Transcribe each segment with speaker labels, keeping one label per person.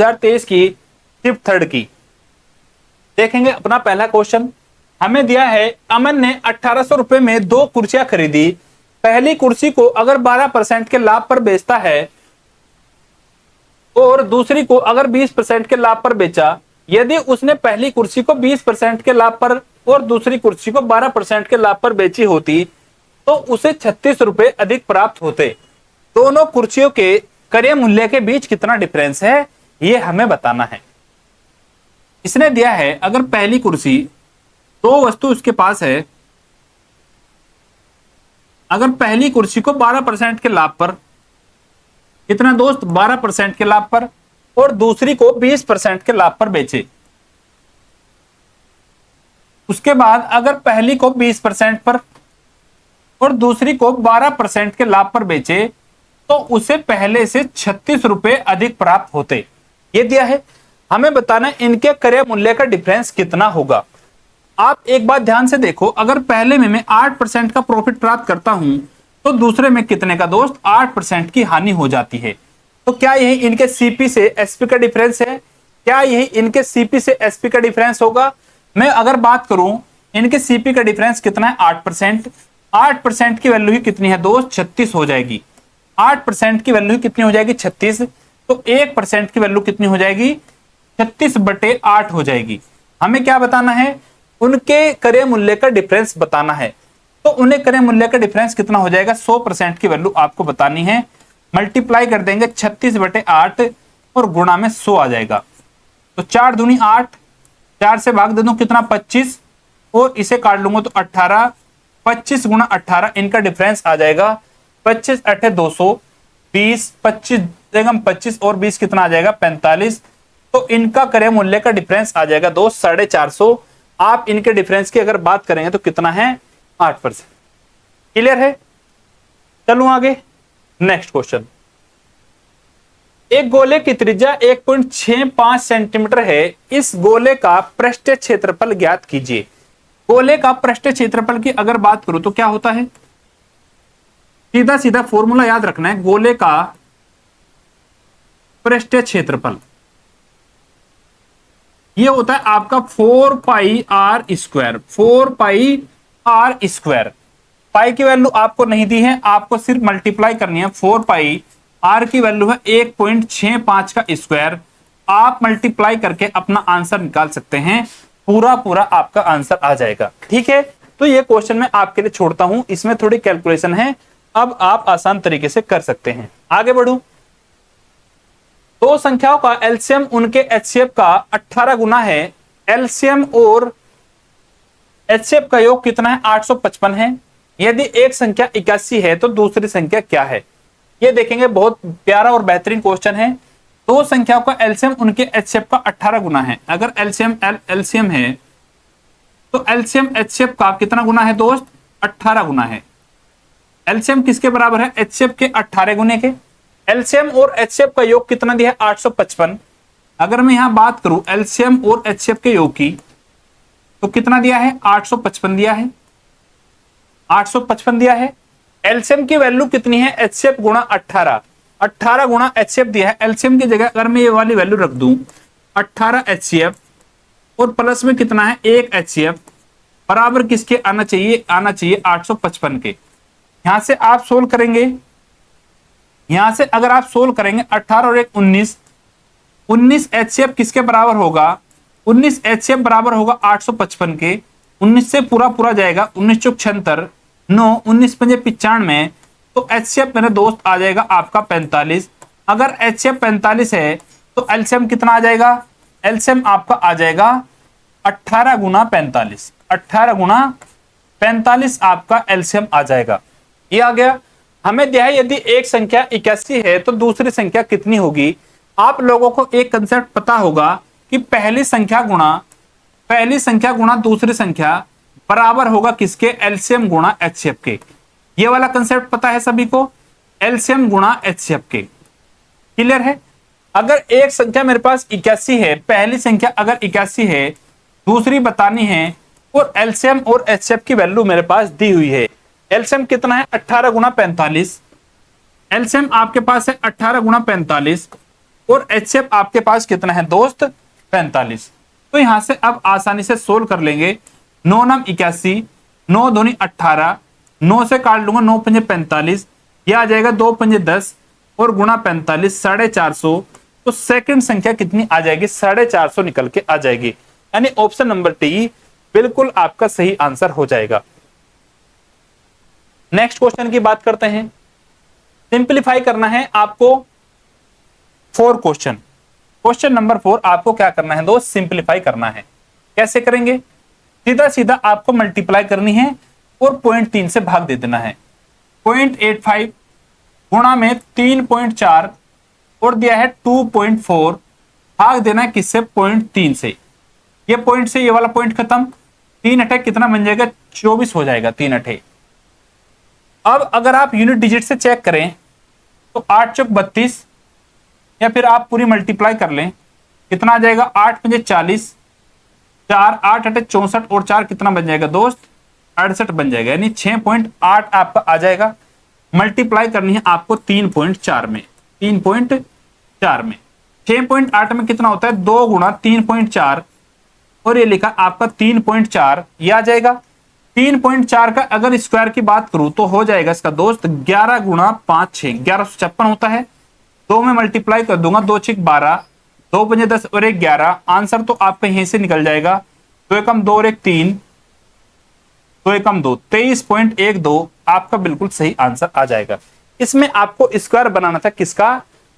Speaker 1: 2023 की shift third की। देखेंगे अपना पहला क्वेश्चन हमें दिया है, अमन ने 1800 रुपए में 2 कुर्सियां खरीदी। पहली कुर्सी को अगर 12% के लाभ पर बेचता है और दूसरी को अगर 20% के लाभ पर बेचा, यदि उसने पहली कुर्सी को 20% के लाभ पर और दूसरी कुर्सी को 12% के लाभ पर बेची होती तो उसे 36 रुपए अधिक प्राप्त होते। दोनों कुर्सियों के क्रय मूल्य के बीच कितना डिफरेंस है ये हमें बताना है। इसने दिया है अगर पहली कुर्सी, दो वस्तु उसके पास है, अगर पहली कुर्सी को 12% के लाभ पर, कितना दोस्त 12% के लाभ पर, और दूसरी को 20% के लाभ पर बेचे। उसके बाद अगर पहली को 20% पर और दूसरी को 12% के लाभ पर बेचे तो उसे पहले से 36 रुपए अधिक प्राप्त होते। ये दिया है, हमें बताना है इनके क्रय मूल्य का डिफरेंस कितना होगा। आप एक बात ध्यान से देखो, अगर पहले में मैं 8% का प्रॉफिट प्राप्त करता हूं तो दूसरे में कितने का दोस्त 8% की हानि हो जाती है। तो क्या यही इनके सीपी से एसपी का डिफरेंस है? क्या यही इनके सीपी से एसपी का डिफरेंस होगा? मैं अगर बात करूं इनके सीपी का डिफरेंस कितना है 8%। 8% की वैल्यू ही कितनी है दोस्त 36 हो जाएगी। 8% की वैल्यू कितनी हो जाएगी 36, तो 1% की वैल्यू कितनी हो जाएगी 36/8 हो जाएगी। हमें क्या बताना है? उनके क्रय मूल्य का डिफरेंस बताना है। तो उन्हें क्रय मूल्य का डिफरेंस कितना हो जाएगा 100% की वैल्यू आपको बतानी है। मल्टीप्लाई कर देंगे 36/8 और गुणा में 100 आ जाएगा। तो 4 दूनी 8, 4 से भाग दे दूं कितना 25 और इसे काट लूंगा तो 18। 25 गुणा 18 इनका डिफरेंस आ जाएगा 25 8 220, 25 देगा 25 और 20 कितना आ जाएगा 45। तो इनका क्रय मूल्य का डिफरेंस आ जाएगा दोस्त 450। आप इनके डिफरेंस की अगर बात करेंगे तो कितना है 8%। क्लियर है? चलूं आगे नेक्स्ट क्वेश्चन। एक गोले की त्रिज्या 1.65 सेंटीमीटर है। इस गोले का पृष्ठीय क्षेत्रफल ज्ञात कीजिए। गोले का पृष्ठीय क्षेत्रफल की अगर बात करूं तो क्या होता है, सीधा सीधा फॉर्मूला याद रखना है। गोले का पृष्ठीय क्षेत्रफल ये होता है आपका 4πr²। 4πr²। पाई की वैल्यू आपको नहीं दी है, आपको सिर्फ मल्टीप्लाई करनी है। 4πr की वैल्यू है 1.65 का स्क्वायर। आप मल्टीप्लाई करके अपना आंसर निकाल सकते हैं, पूरा आपका आंसर आ जाएगा। ठीक है, तो ये क्वेश्चन मैं आपके लिए छोड़ता हूं, इसमें थोड़ी कैलकुलेशन है, अब आप आसान तरीके से कर सकते हैं। आगे बढ़ू। दो संख्याओं का एलसीएम उनके एचसीएफ का 18 गुना है। एलसीएम और एचसीएफ का योग कितना है 855 है। यदि एक संख्या 81 है तो दूसरी संख्या क्या है? ये देखेंगे, बहुत प्यारा और बेहतरीन क्वेश्चन है। दो संख्याओं का एलसीएम उनके एचसीएफ का 18 गुना है। अगर एलसीएम है तो एलसीएम एचसीएफ का कितना गुना है दोस्त 18 गुना है। एलसीएम किसके बराबर है एचसीएफ के 18 गुने के। एलसीएम और एचसीएफ का योग कितना दिया है 855। अगर मैं यहां बात करूं एलसीएम और एचसीएफ के योग की तो कितना दिया है 855 दिया है। 855 दिया है। एलसीएम की वैल्यू कितनी है एचसीएफ गुणा 18। 18 गुणा एचसीएफ दिया है। एलसीएम की जगह अगर मैं ये वाली वैल्यू रख दूं 18 एचसीएफ और प्लस में कितना है 1 एचसीएफ बराबर किसके आना चाहिए 855 के। यहां से आप सोल्व करेंगे, यहां से अगर आप सोल्व करेंगे 18 और 1 19, 19 एचसीएफ किसके बराबर होगा 19 एचसीएफ बराबर होगा 855 के। 19 से पूरा जाएगा 19 चौक 76, 9 19 पंजे 95, तो एचसीएफ मेरे दोस्त आ जाएगा आपका 45। अगर एचसीएफ 45 है तो एलसीएम कितना आ जाएगा? एलसीएम आपका आ जाएगा 18 गुना 45। 18 गुना 45 आपका एलसीएम आ जाएगा। ये आ गया। हमें दिया है यदि एक संख्या 81 है तो दूसरी संख्या कितनी होगी। आप लोगों को एक कंसेप्ट पता होगा कि पहली संख्या गुणा दूसरी संख्या बराबर होगा किसके एलसीएम गुणा एचसीएफ के। ये वाला कंसेप्ट पता है सभी को, एलसीएम गुणा एचसीएफ के। क्लियर है? अगर एक संख्या मेरे पास 81 है, पहली संख्या अगर 81 है, दूसरी बतानी है और एलसीएम और एचसीएफ की वैल्यू मेरे पास दी हुई है। एलसीएम कितना है 18 गुणा 45। एलसीएम आपके पास है 18 गुणा 45 और HCF आपके पास कितना है दोस्त 45। तो यहां से अब आसानी से सोल्व कर लेंगे। 9 9 81, 9 दूनी 18, 9 से काट लूंगा 9 पंजे 45, यह आ जाएगा 2 पंजे 10 और गुणा 45 450। तो सेकंड संख्या कितनी आ जाएगी 450 निकल के आ जाएगी, यानी ऑप्शन नंबर डी बिल्कुल आपका सही आंसर हो जाएगा। नेक्स्ट क्वेश्चन की बात करते हैं। सिंपलीफाई करना है आपको 4 क्वेश्चन। क्वेश्चन नंबर 4 आपको क्या करना है दोस्त सिंपलीफाई करना है। कैसे करेंगे, सीधा सीधा आपको मल्टीप्लाई करनी है और 0.3 से भाग दे देना है। 0.85 गुणा में 3.4 और दिया है 2.4, भाग देना है किससे 0.3 से। ये पॉइंट से ये वाला पॉइंट खत्म, 3 अठे कितना बन जाएगा 24 हो जाएगा 3 अठे। अब अगर आप यूनिट डिजिट से चेक करें तो 8 चौक 32, या फिर आप पूरी मल्टीप्लाई कर लें कितना आ जाएगा 8 पंजे 40, 4 8 अठे 64 और 4 कितना बन जाएगा दोस्त 68 बन जाएगा, यानी 6.8 आपका आ जाएगा। मल्टीप्लाई करनी है आपको 3.4 में, 3.4 में 6.8 में कितना होता है 2 गुणा 3.4 और ये लिखा आपका 3.4, ये आ जाएगा। 3.4 का अगर स्क्वायर की बात करूं तो हो जाएगा इसका दोस्त 11 गुणा 5 6 1156 होता है। 2 में मल्टीप्लाई कर दूंगा 2 6 12, 2 पंजे 10 और 1 11, आंसर तो आपका यहीं से निकल जाएगा। 2 एकम 2 और 1 3, 2 एकम 2 23.12 आपका बिल्कुल सही आंसर आ जाएगा। इसमें आपको स्क्वायर बनाना था किसका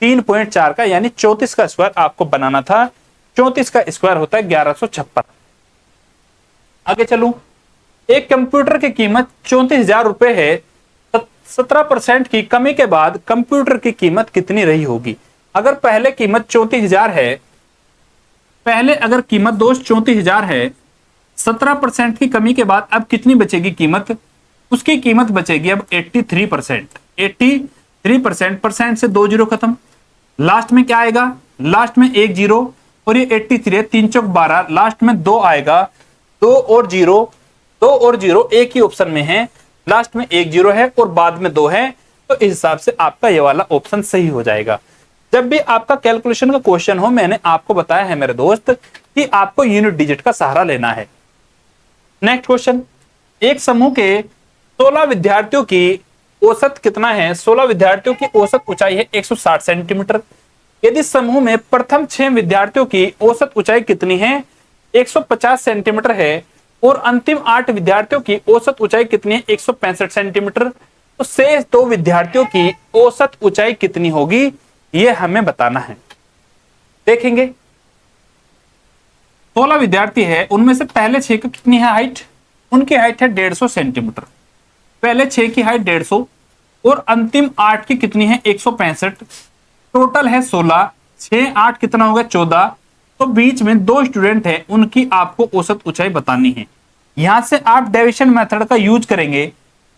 Speaker 1: 3.4 का, यानी 34 का स्क्वायर आपको बनाना था। 34 का स्क्वायर होता है 1156। आगे चलूं, एक कंप्यूटर की कीमत 34,000 रुपए है। 17% की कमी के बाद कंप्यूटर की कीमत कितनी रही होगी। अगर पहले कीमत 34,000 है, पहले अगर कीमत दोस्त 34,000 है, 17% की कमी के बाद अब कितनी बचेगी कीमत, उसकी कीमत बचेगी अब 83%। 83% परसेंट से 2 जीरो खत्म, लास्ट में क्या आएगा, लास्ट में 1 जीरो और ये 83 है, 3 चौक 12, लास्ट में 2 आएगा, 2 और 0 एक ही ऑप्शन में है, लास्ट में 1 जीरो है और बाद में 2 है, तो इस हिसाब से आपका ये वाला ऑप्शन सही हो जाएगा। जब भी आपका कैलकुलेशन का क्वेश्चन हो, मैंने आपको बताया है मेरे दोस्त कि आपको यूनिट डिजिट का सहारा लेना है। नेक्स्ट क्वेश्चन, एक समूह के 16 विद्यार्थियों की औसत कितना है, 16 विद्यार्थियों की औसत ऊंचाई है 160 सेंटीमीटर। यदि समूह में प्रथम 6 विद्यार्थियों की औसत ऊंचाई कितनी है 150 सेंटीमीटर है और अंतिम 8 विद्यार्थियों की औसत ऊंचाई कितनी है 165 सेंटीमीटर, तो शेष 2 विद्यार्थियों की औसत ऊंचाई कितनी होगी ये हमें बताना है। देखेंगे 16 विद्यार्थी है, उनमें से पहले 6 की कितनी है हाइट, उनकी हाइट है 150 सेंटीमीटर। पहले 6 की हाइट 150 और अंतिम 8 की कितनी है 165, टोटल है 16, 6 8 कितना होगा 14, तो बीच में 2 स्टूडेंट है, उनकी आपको औसत ऊंचाई बतानी है। यहां से आप डेविएशन मेथड का यूज करेंगे।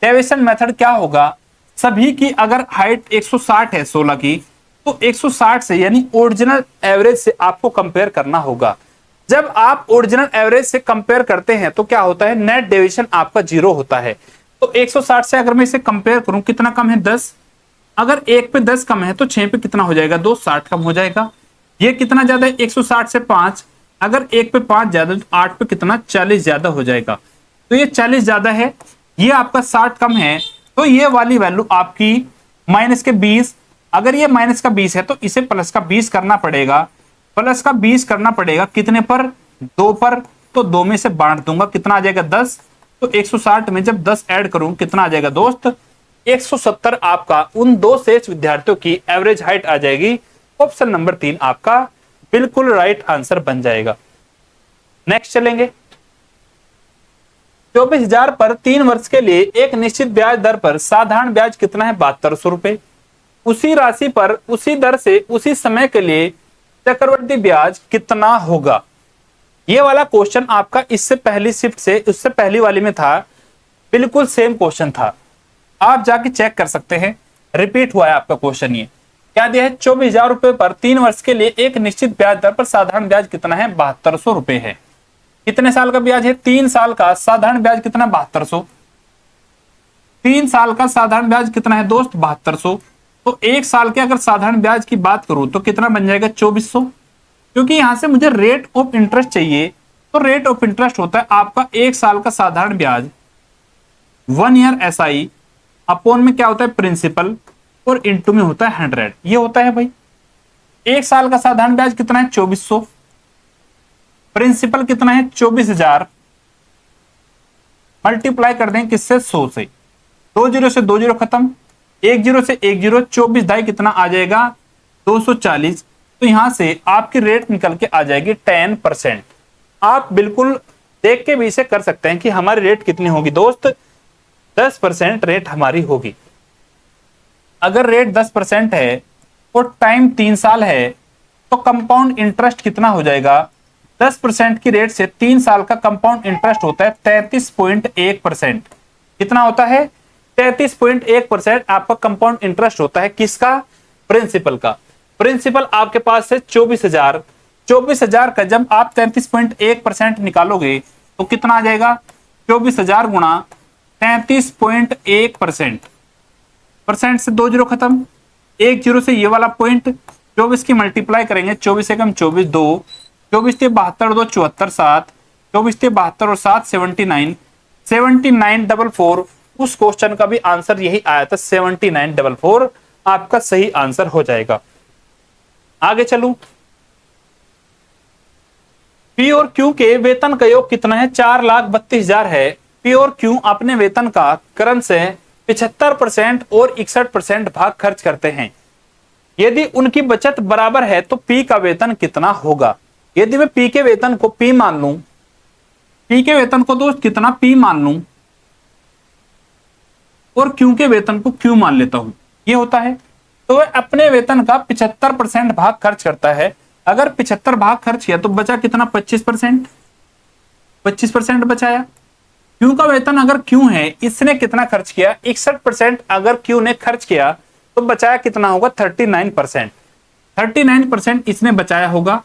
Speaker 1: डेविएशन मेथड क्या होगा, सभी की अगर हाइट 160 है 16 की, तो 160 से यानी ओरिजिनल एवरेज से आपको कंपेयर करना होगा। जब आप ओरिजिनल एवरेज से कंपेयर करते हैं तो क्या होता है, नेट डेविएशन आपका 0 होता है। तो 160 से अगर मैं इसे कंपेयर करूं कितना कम है 10, अगर 1 पे 10 कम है तो 6 पे कितना हो जाएगा 2 60 कम हो जाएगा। ये कितना ज्यादा है 160 से 5, अगर 1 पे 5 ज्यादा तो 8 पे कितना 40 ज्यादा हो जाएगा। तो ये 40 ज्यादा है, ये आपका 60 कम है, तो ये वाली वैल्यू आपकी माइनस के 20, अगर ये माइनस का 20 है तो इसे प्लस का 20 करना पड़ेगा। प्लस का 20 करना पड़ेगा कितने पर 2 पर, तो 2 में से बांट दूंगा कितना आ जाएगा 10, तो 160 में जब 10 ऐड करूं कितना आ जाएगा दोस्त 170 आपका उन 2 शेष विद्यार्थियों की एवरेज हाइट आ जाएगी। ऑप्शन नंबर 3 आपका बिल्कुल राइट आंसर बन जाएगा। नेक्स्ट चलेंगे, 24,000 पर 3 वर्ष के लिए एक निश्चित ब्याज दर पर साधारण ब्याज कितना है 7200 रुपए। उसी राशि पर उसी दर से उसी समय के लिए चक्रवृद्धि ब्याज कितना होगा। ये वाला क्वेश्चन आपका इससे पहली शिफ्ट से उससे पहली वाली में था, बिल्कुल सेम क्वेश्चन था, आप जाके चेक कर सकते हैं, रिपीट हुआ है आपका क्वेश्चन। ये क्या दिया है 24,000 रुपए पर 3 वर्ष के लिए एक निश्चित ब्याज दर पर साधारण ब्याज कितना है 7200 रुपए है। कितने साल का ब्याज है 3 साल का, साधारण ब्याज कितना 7200। 3 साल का साधारण ब्याज कितना है दोस्त 7200, तो एक साल के अगर साधारण ब्याज की बात करूं तो कितना बन जाएगा 2400, क्योंकि यहां से मुझे रेट ऑफ इंटरेस्ट चाहिए। तो रेट ऑफ इंटरेस्ट होता है आपका एक साल का साधारण ब्याज 1 ईयर एसआई अपॉन में क्या होता है प्रिंसिपल और इनटू में होता है 100। ये होता है भाई एक साल का साधारण ब्याज कितना है 2400, प्रिंसिपल कितना है 24000, मल्टीप्लाई कर दें किससे 100 से, 20 से 20 खत्म, 10 से 10, 24 ढाई कितना आ जाएगा 240। तो यहां से आपकी रेट निकल के आ जाएगी 10%। आप बिल्कुल देख के भी इसे कर सकते हैं कि हमारी रेट कितनी होगी दोस्त, 10% रेट हमारी होगी। अगर रेट 10% है और टाइम 3 साल है तो कंपाउंड इंटरेस्ट कितना हो जाएगा, 10% की रेट से 3 साल का कंपाउंड इंटरेस्ट होता है 33.1%। कितना होता है 33.1% आपका कंपाउंड इंटरेस्ट होता है किसका, प्रिंसिपल का। प्रिंसिपल आपके पास है 24,000, 24,000 का जब आप 33.1% निकालोगे तो कितना आ जाएगा 24,000 गुणा 33.1%, परसेंट से 20 खत्म, 10 से ये वाला पॉइंट, 24 की मल्टीप्लाई करेंगे 24 से कम 24 2, 24 से 72 2 74 7, 24 से 72 और 7 79, 7944। उस क्वेश्चन का भी आंसर यही आया था 7944 आपका सही आंसर हो जाएगा। आगे चलूं, पी और क्यू के वेतन का योग कितना है 4,32,000 है। पी और क्यू अपने वेतन का क्रम से 75% और 61% भाग खर्च करते हैं। यदि उनकी बचत बराबर है तो पी का वेतन कितना होगा। यदि मैं पी के वेतन को पी मान लूं, पी के वेतन को दोस्त कितना पी मान लूं और क्यू के वेतन को क्यू मान लेता हूं, ये होता है। तो वह अपने वेतन का 75% भाग खर्च करता है। अगर 75 भाग खर्च किया तो बचा कितना 25%, 25% बचाया। क्यू का वेतन अगर क्यू है, इसने कितना खर्च किया 61% अगर क्यू ने खर्च किया तो बचाया कितना होगा 39%, 39% इसने बचाया होगा।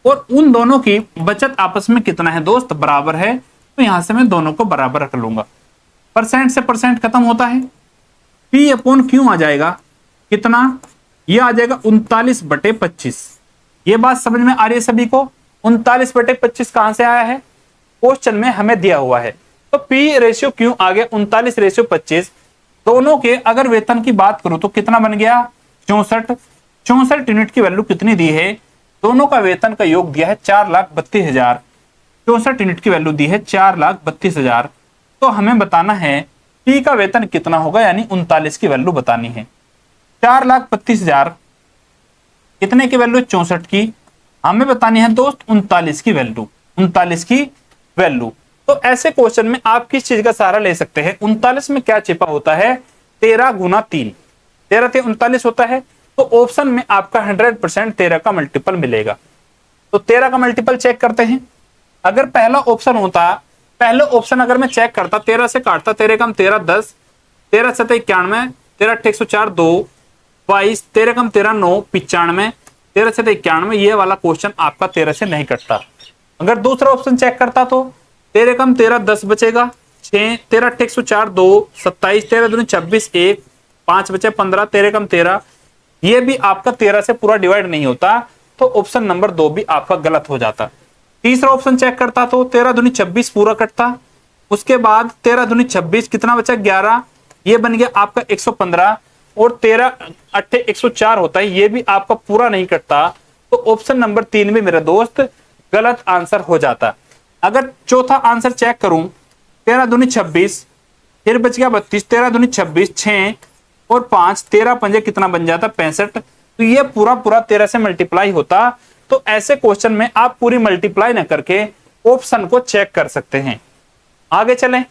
Speaker 1: और उन दोनों की बचत आपस में कितना है दोस्त, बराबर है। तो यहां से मैं दोनों को बराबर रख लूंगा, परसेंट से परसेंट खत्म होता है, पी अपॉन क्यू आ जाएगा कितना, ये आ जाएगा 39/25। ये बात समझ में आ रही है सभी को। 39/25 कहां से आया है, क्वेश्चन में हमें दिया हुआ है। तो P रेशियो क्यू आ गया 39/25। दोनों के अगर वेतन की बात करूं तो कितना बन गया 64 यूनिट की वैल्यू कितनी दी है, दोनों का वेतन का योग दिया है 4,32,000, 64 यूनिट की वैल्यू दी है 4,32,000। तो हमें बताना है P का वेतन कितना होगा, यानी 39 की वैल्यू बतानी है। 4,32,000 कितने की वैल्यू 64 की, हमें बतानी है दोस्त 39 की वैल्यू, 39 की वैल्यू। तो ऐसे क्वेश्चन में आप किस चीज का सहारा ले सकते हैं, 39 में क्या छिपा होता है 13 गुना 3, 13 से 39 होता है। तो ऑप्शन में आपका 100% 13 का मल्टीपल मिलेगा। तो 13 का मल्टीपल चेक करते हैं। अगर पहला ऑप्शन होता, पहले ऑप्शन अगर मैं चेक करता 13 से काटता, 13 कम 13 10, 13 से 91, 13 104 2, 22, 13 कम 13 9 95, 13 से 91। ये वाला क्वेश्चन आपका 13 से नहीं कटता। अगर दूसरा ऑप्शन चेक करता तो 13 कम 13 10 बचेगा 6, 13 104 2, 27, 13 दूनी 26 1, 5 बचे 15, 13 कम 13। ये भी आपका 13 से पूरा डिवाइड नहीं होता, तो ऑप्शन नंबर 2 भी आपका गलत हो जाता। तीसरा ऑप्शन चेक करता तो 13 दूनी 26 पूरा कटता, उसके बाद 13 दूनी 26 कितना बचा 11, ये बन गया आपका 115, और 13 8 104 होता है, ये भी आपका पूरा नहीं कटता। तो ऑप्शन नंबर 3 भी मेरा दोस्त गलत आंसर हो जाता। अगर चौथा आंसर चेक करूं 13 दूनी 26, फिर बच गया 32, 13 दूनी 26 6 और 5, 13 पंजे कितना बन जाता 65। तो ये पूरा 13 से मल्टीप्लाई होता। तो ऐसे क्वेश्चन में आप पूरी मल्टीप्लाई न करके ऑप्शन को चेक कर सकते हैं। आगे चलें,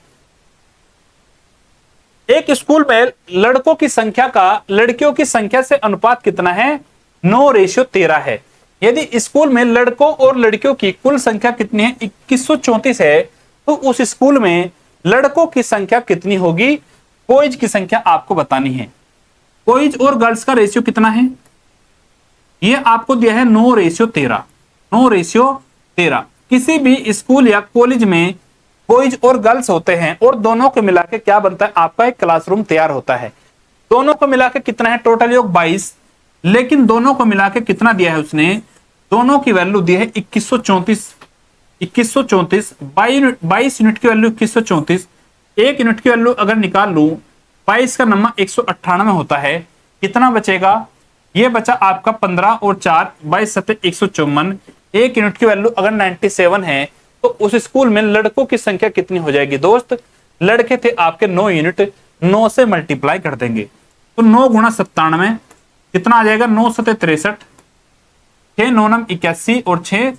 Speaker 1: एक स्कूल में लड़कों की संख्या का लड़कियों की संख्या से अनुपात कितना है 9:13 है। यदि स्कूल में लड़कों और लड़कियों की कुल संख्या कितनी है 2134 है, तो उस स्कूल में लड़कों की संख्या कितनी होगी, बॉयज की संख्या आपको बतानी है। बॉयज और गर्ल्स का रेशियो कितना है, ये आपको दिया है 9:13, 9:13। किसी भी स्कूल या कॉलेज में बॉयज और गर्ल्स होते हैं और दोनों को मिला के क्या बनता है आपका एक क्लासरूम तैयार होता है। दोनों को मिला के कितना है, टोटल योग 22, लेकिन दोनों को मिला के कितना दिया है उसने, दोनों की वैल्यू दी है 2134। 2134 22 यूनिट की वैल्यू 2134, 1 यूनिट की वैल्यू अगर निकाल लूं, 22 का नंबर 198 होता है, कितना बचेगा, ये बचा आपका 15 और 4 22 7 154। 1 यूनिट की वैल्यू अगर 97 है तो उस स्कूल में लड़कों की संख्या कितनी हो जाएगी दोस्त, लड़के थे आपके 9 यूनिट, 9 से मल्टीप्लाई कर देंगे तो 9 गुणा 97 कितना आ जाएगा, 9 7 63, 6 9 9 81 और 6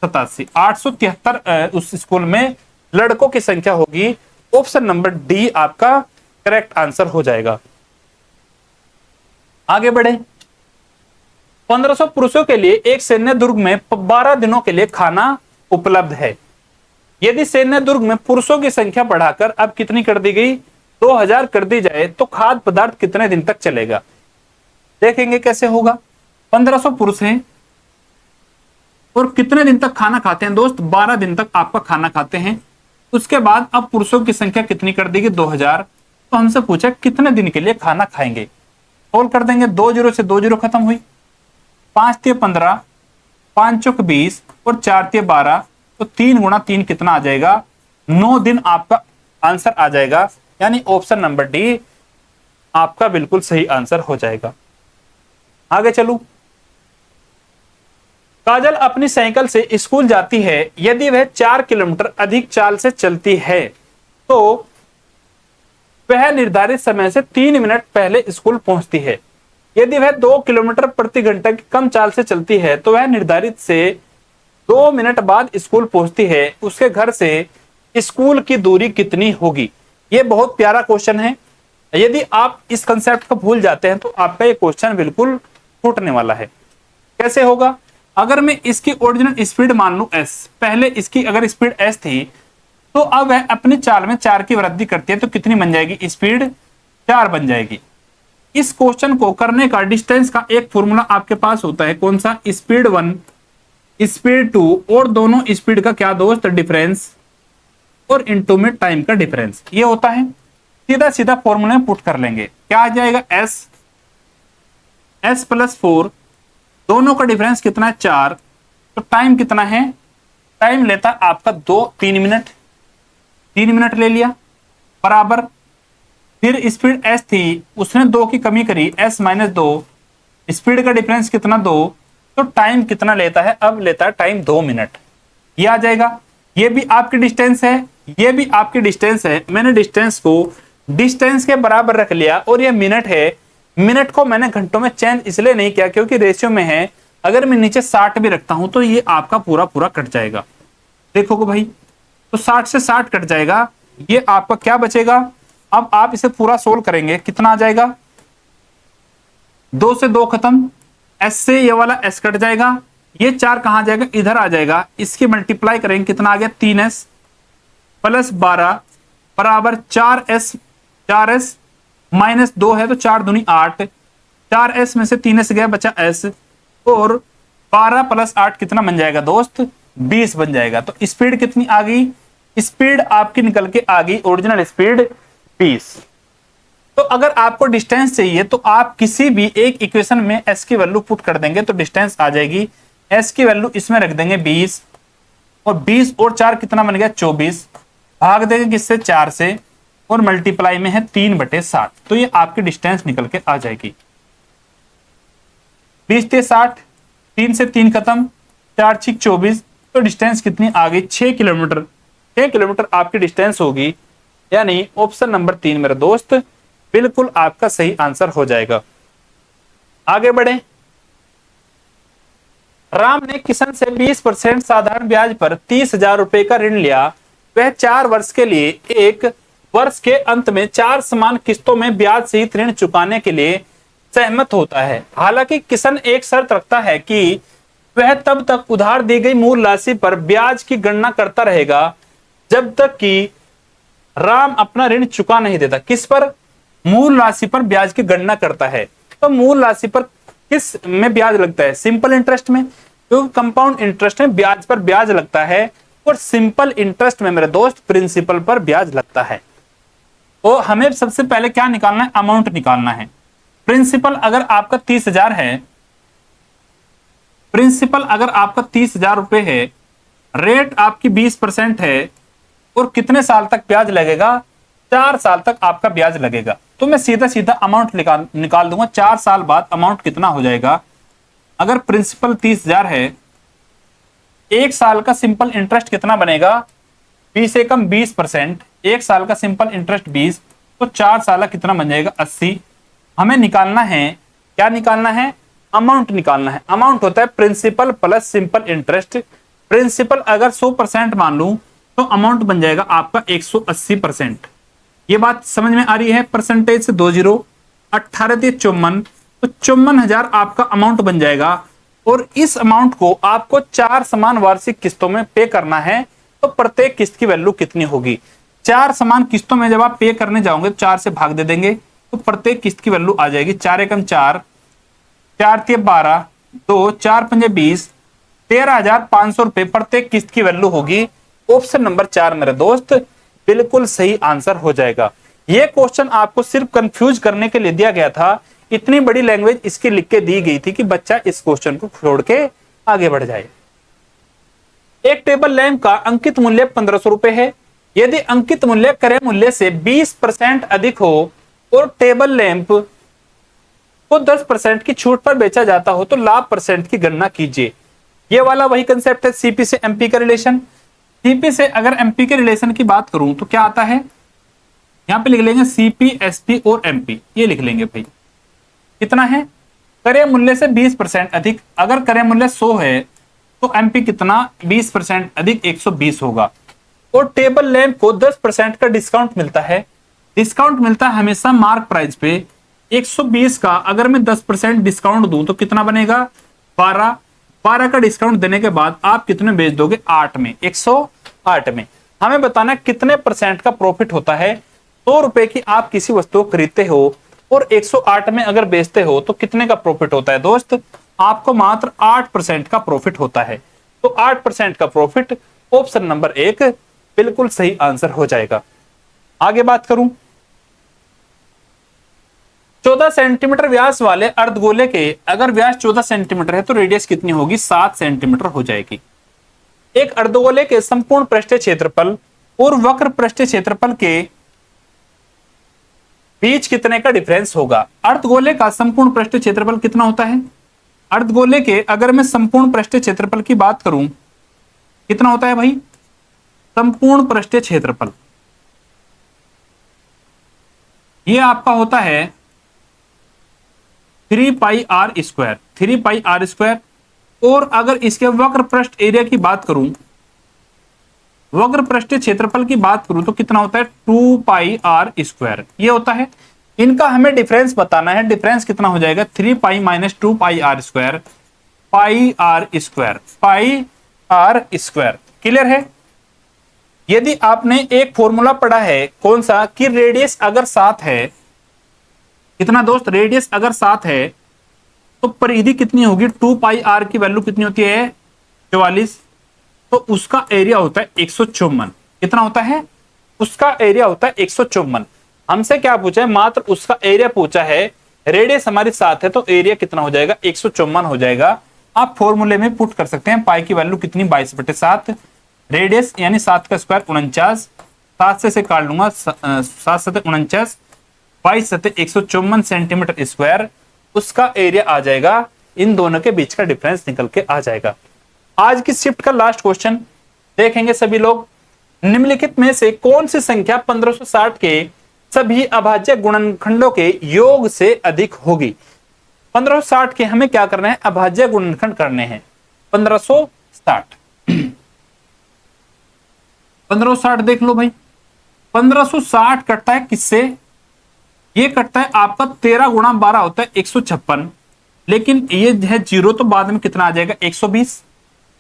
Speaker 1: 87, 873 उस स्कूल में लड़कों की संख्या होगी। ऑप्शन नंबर डी आपका करेक्ट आंसर हो जाएगा। आगे बढ़े, 1500 पुरुषों के लिए एक सैन्य दुर्ग में 12 दिनों के लिए खाना उपलब्ध है। यदि सैन्य दुर्ग में पुरुषों की संख्या बढ़ाकर अब कितनी कर दी गई, 2000 कर दी जाए तो खाद्य पदार्थ कितने दिन तक चलेगा। देखेंगे कैसे होगा। 1500 पुरुष हैं और कितने दिन तक खाना खाते हैं दोस्त, 12 दिन तक आपका खाना खाते हैं। उसके बाद अब पुरुषों की संख्या कितनी कर देगी, 2000। तो हमसे पूछा कितने दिन के लिए खाना खाएंगे, सोल्व कर देंगे। 2 जीरो से 2 जीरो खत्म हुई, 5 तिये 15, 5 चौक 20 और 4 तिये 12, तो 3 गुणा 3 कितना आ जाएगा, 9 दिन आपका आंसर आ जाएगा। यानी ऑप्शन नंबर डी आपका बिल्कुल सही आंसर हो जाएगा। आगे चलू, काजल अपनी साइकिल से स्कूल जाती है। यदि वह 4 किलोमीटर अधिक चाल से चलती है तो वह निर्धारित समय से 3 मिनट पहले स्कूल पहुंचती है। यदि वह 2 किलोमीटर प्रति घंटा की कम चाल से चलती है तो वह निर्धारित से 2 मिनट बाद स्कूल पहुंचती है। उसके घर से स्कूल की दूरी कितनी होगी। यह बहुत प्यारा क्वेश्चन है। यदि आप इस कंसेप्ट को भूल जाते हैं तो आपका ये क्वेश्चन बिल्कुल फूटने वाला है। कैसे होगा, अगर मैं इसकी ओरिजिनल स्पीड मान लूं s, पहले इसकी अगर स्पीड s थी तो अब वह अपनी चाल में 4 की वृद्धि करती है तो कितनी बन जाएगी, स्पीड 4 बन जाएगी। इस क्वेश्चन को करने का डिस्टेंस का एक फॉर्मूला आपके पास होता है, कौन सा, स्पीड 1 स्पीड 2 और दोनों स्पीड का क्या दोस्त, डिफरेंस, और इनटू में टाइम का डिफरेंस, ये होता है। सीधा सीधा फॉर्मूला में पुट कर लेंगे, क्या आ जाएगा, s प्लस 4, दोनों का डिफरेंस कितना है, 4, तो टाइम कितना है, टाइम लेता आपका 3 मिनट, 3 मिनट ले लिया, बराबर। फिर स्पीड s थी, उसने 2 की कमी करी, s माइनस 2, स्पीड का डिफरेंस कितना, 2, तो टाइम कितना लेता है, अब लेता है टाइम 2 मिनट। ये आ जाएगा। ये भी आपकी डिस्टेंस है, ये भी आपकी डिस्टेंस है। मैंने डिस्टेंस को डिस्टेंस के बराबर रख लिया और ये मिनट है। मिनट को मैंने घंटों में चेंज इसलिए नहीं किया क्योंकि रेशियो में है। अगर मैं नीचे 60 भी रखता हूं तो ये आपका पूरा पूरा कट जाएगा। देखोगे भाई, तो 60 से 60 कट जाएगा, ये आपका क्या बचेगा। अब आप इसे पूरा सोल्व करेंगे, कितना आ जाएगा, 2 से 2 खत्म, s से ये वाला s कट जाएगा, ये 4 कहां जाएगा, इधर आ जाएगा। इसकी मल्टीप्लाई करेंगे, कितना आ गया, 3s प्लस 12 बराबर 4s माइनस 2 है तो 4 दूनी 8, 4s में से 3s गया, बचा s, और 12 प्लस 8 कितना बन जाएगा दोस्त, 20 बन जाएगा। तो स्पीड कितनी आ गई, स्पीड आपकी निकल के आ गई, ओरिजिनल स्पीड 20। तो अगर आपको डिस्टेंस चाहिए तो आप किसी भी एक इक्वेशन में s की वैल्यू पुट कर देंगे तो डिस्टेंस आ जाएगी। s की वैल्यू इसमें रख देंगे 20, और 20 और 4 कितना बन गया, 24, भाग देंगे किससे, 4 से, और मल्टीप्लाई में है 3/60, तो ये आपकी डिस्टेंस निकल के आ जाएगी। 20 से 60, 3 से 3 खत्म, 4 6 24, तो डिस्टेंस कितनी आ गई, 6 किलोमीटर। 6 किलोमीटर आपकी डिस्टेंस होगी, यानी ऑप्शन नंबर 3 मेरे दोस्त बिल्कुल आपका सही आंसर हो जाएगा। आगे बढ़े, राम ने किशन से 20% साधारण ब्याज पर 30,000 रुपए का ऋण लिया। वह 4 वर्ष के लिए एक वर्ष के अंत में 4 समान किस्तों में ब्याज सहित ऋण चुकाने के लिए सहमत होता है। हालांकि किशन एक शर्त रखता है कि वह तब तक उधार दी गई मूल राशि पर ब्याज की गणना करता रहेगा जब तक कि राम अपना ऋण चुका नहीं देता। किस पर, मूल राशि पर ब्याज की गणना करता है। तो मूल राशि पर किस में ब्याज लगता है, सिंपल इंटरेस्ट में, क्योंकि कंपाउंड इंटरेस्ट में ब्याज पर ब्याज लगता है, और सिंपल इंटरेस्ट में मेरे दोस्त प्रिंसिपल पर ब्याज लगता है। तो हमें सबसे पहले क्या निकालना है, अमाउंट निकालना है। प्रिंसिपल अगर आपका 30,000 है, प्रिंसिपल अगर आपका 30,000 रुपए है, रेट आपकी 20% है, और कितने साल तक ब्याज लगेगा, 4 साल तक आपका ब्याज लगेगा। तो मैं सीधा सीधा अमाउंट निकाल दूंगा। 4 साल बाद अमाउंट कितना हो जाएगा, अगर प्रिंसिपल 30,000 है, 1 साल का सिंपल इंटरेस्ट कितना बनेगा, 20 से कम 20%, 1 साल का सिंपल इंटरेस्ट 20, तो 4 साल का कितना बन जाएगा, 80। हमें निकालना है, क्या निकालना है, अमाउंट निकालना है। अमाउंट होता है principal plus simple interest. Principal अगर 100% मान लूं तो अमाउंट बन जाएगा आपका 180%। ये बात समझ में आ रही है। परसेंटेज से 2 जीरो, 18 × 54, तो 54,000 आपका अमाउंट बन जाएगा। और इस अमाउंट को आपको 4 समान वार्षिक किस्तों में पे करना है। तो प्रत्येक किस्त की वैल्यू कितनी होगी, 4 समान किस्तों में जब आप पे करने जाओगे 4 से भाग दे देंगे, तो प्रत्येक किस्त की वैल्यू आ जाएगी 4 एकम 4, 4 × 12, 2, 4 × 5 20, 13,500 रुपए प्रत्येक किस्त की वैल्यू होगी। ऑप्शन नंबर 4 मेरे दोस्त बिल्कुल सही आंसर हो जाएगा। यह क्वेश्चन आपको सिर्फ कंफ्यूज करने के लिए दिया गया था। इतनी बड़ी लैंग्वेज इसकी लिख के दी गई थी कि बच्चा इस क्वेश्चन को छोड़ के आगे बढ़ जाए। एक टेबल लैंप का अंकित मूल्य 1500 रुपए है। यदि अंकित मूल्य क्रय मूल्य से 20% अधिक हो और टेबल लैंप को 10% की छूट पर बेचा जाता हो तो लाभ परसेंट की गणना कीजिए। ये वाला वही कंसेप्ट है, सीपी से एमपी का रिलेशन। सीपी से अगर एमपी के रिलेशन की बात करूं तो क्या आता है, यहां पे लिख लेंगे सीपी, एसपी और एमपी, ये लिख लेंगे भाई। कितना है, क्रय मूल्य से 20% अधिक। अगर क्रय मूल्य 100 है तो एमपी कितना, 20% अधिक 120 होगा। और टेबल लैंप को 10% का डिस्काउंट मिलता है। डिस्काउंट मिलता है हमेशा मार्क प्राइस पे। 120 का अगर मैं 10% डिस्काउंट दूं तो कितना बनेगा, 12। 12 का डिस्काउंट देने के बाद आप कितने बेच दोगे, 8 में, 108 में। हमें बताना कितने परसेंट का प्रॉफिट होता है। 100 रुपए की आप किसी वस्तु को खरीदते हो और 108 में अगर बेचते हो तो कितने का प्रॉफिट होता है दोस्त, आपको मात्र 8% का प्रॉफिट होता है। तो 8% का प्रॉफिट, ऑप्शन नंबर 1 बिल्कुल सही आंसर हो जाएगा। आगे बात करूं, 14 सेंटीमीटर व्यास वाले अर्धगोले के अगर व्यास 14 सेंटीमीटर है तो रेडियस कितनी होगी, 7 सेंटीमीटर हो जाएगी। एक अर्धगोले के संपूर्ण पृष्ठीय क्षेत्रफल और वक्र पृष्ठीय क्षेत्रफल के बीच कितने का डिफरेंस होगा। अर्धगोले का संपूर्ण पृष्ठीय क्षेत्रफल कितना होता है, अर्धगोले के अगर मैं संपूर्ण पृष्ठीय क्षेत्रफल की बात करूं कितना होता है भाई, संपूर्ण पृष्ठीय क्षेत्रफल ये आपका होता है 3πr², 3πr²। और अगर इसके वक्र पृष्ठ एरिया की बात करूं, वक्र पृष्ठीय क्षेत्रफल की बात करूं तो कितना होता है, 2πr²। ये होता है। इनका हमें डिफरेंस बताना है। डिफरेंस कितना हो जाएगा, 3π - 2πr², πr²। क्लियर है। यदि आपने एक फॉर्मूला पढ़ा है, कौन सा, कि रेडियस अगर 7 है, कितना दोस्त, रेडियस अगर 7 है तो परिधि कितनी होगी, 2πr की वैल्यू कितनी होती है, 44। तो उसका एरिया होता है 154। कितना होता है, उसका एरिया होता है 154। हमसे क्या पूछा है, मात्र उसका एरिया पूछा है। रेडियस हमारी 7 है तो एरिया कितना हो जाएगा, 154 हो जाएगा। आप फॉर्मूले में पुट कर सकते हैं। पाई की वैल्यू कितनी, 22/7। रेडियस यानी 7 का स्क्वायर 49, 7 से काट लूंगा, 7 × 7 = 49, 22 × 7 = 154 सेंटीमीटर स्क्वायर। उसका एरिया आ जाएगा। इन दोनों के बीच का डिफरेंस निकल के आ जाएगा। आज की शिफ्ट का लास्ट क्वेश्चन देखेंगे सभी लोग। निम्नलिखित में से कौन सी संख्या 1560 के सभी अभाज्य गुणनखंडों के योग से अधिक होगी। 1560 के हमें क्या करना है, अभाज्य गुणनखंड करने हैं। 1560 1560 देख लो भाई। 1560 कटता है किससे, ये कटता है आपका 13 × 12 होता है 156। लेकिन ये है 0 तो बाद में कितना आ जाएगा, 120।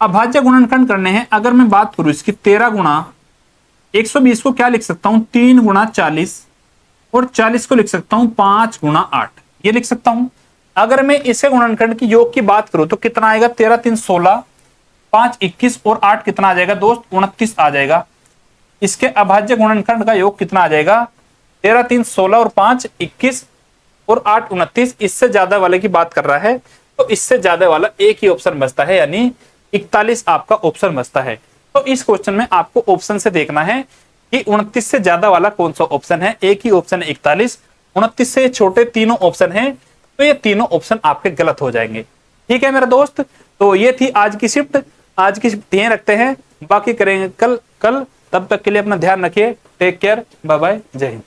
Speaker 1: अभाज्य गुणनखंड करने हैं। अगर मैं बात करूं इसकी 13 × 120 को क्या लिख सकता हूं, 3 × 40, और 40 को लिख सकता हूं 5 × 8, ये लिख सकता हूं। अगर मैं इसके गुणनखंड की योग की बात करूं तो कितना आएगा, 13 × 3 = 16, 5 = 21 और 8 कितना आ जाएगा दोस्त, 29 आ जाएगा। इसके अभाज्य गुणनखंड का योग कितना आ जाएगा, 13 3 16 और 5 21 और 8 29, इससे ज्यादा वाले की बात कर रहा है, तो इससे ज्यादा वाला एक ही ऑप्शन बचता है, यानी 41 आपका ऑप्शन बचता है। तो इस क्वेश्चन में आपको ऑप्शन से देखना है कि 29 से ज्यादा वाला कौन सा ऑप्शन है। एक ही ऑप्शन है 41, 29 से छोटे तीनों ऑप्शन हैं, तो ये तीनों ऑप्शन आपके गलत हो जाएंगे। ठीक है मेरा दोस्त, तो ये थी आज की शिफ्ट। आज की शिफ्ट यहीं रखते हैं, बाकी करेंगे कल। तब तक के लिए अपना ध्यान रखिए। टेक केयर, बाय बाय, जय हिंद।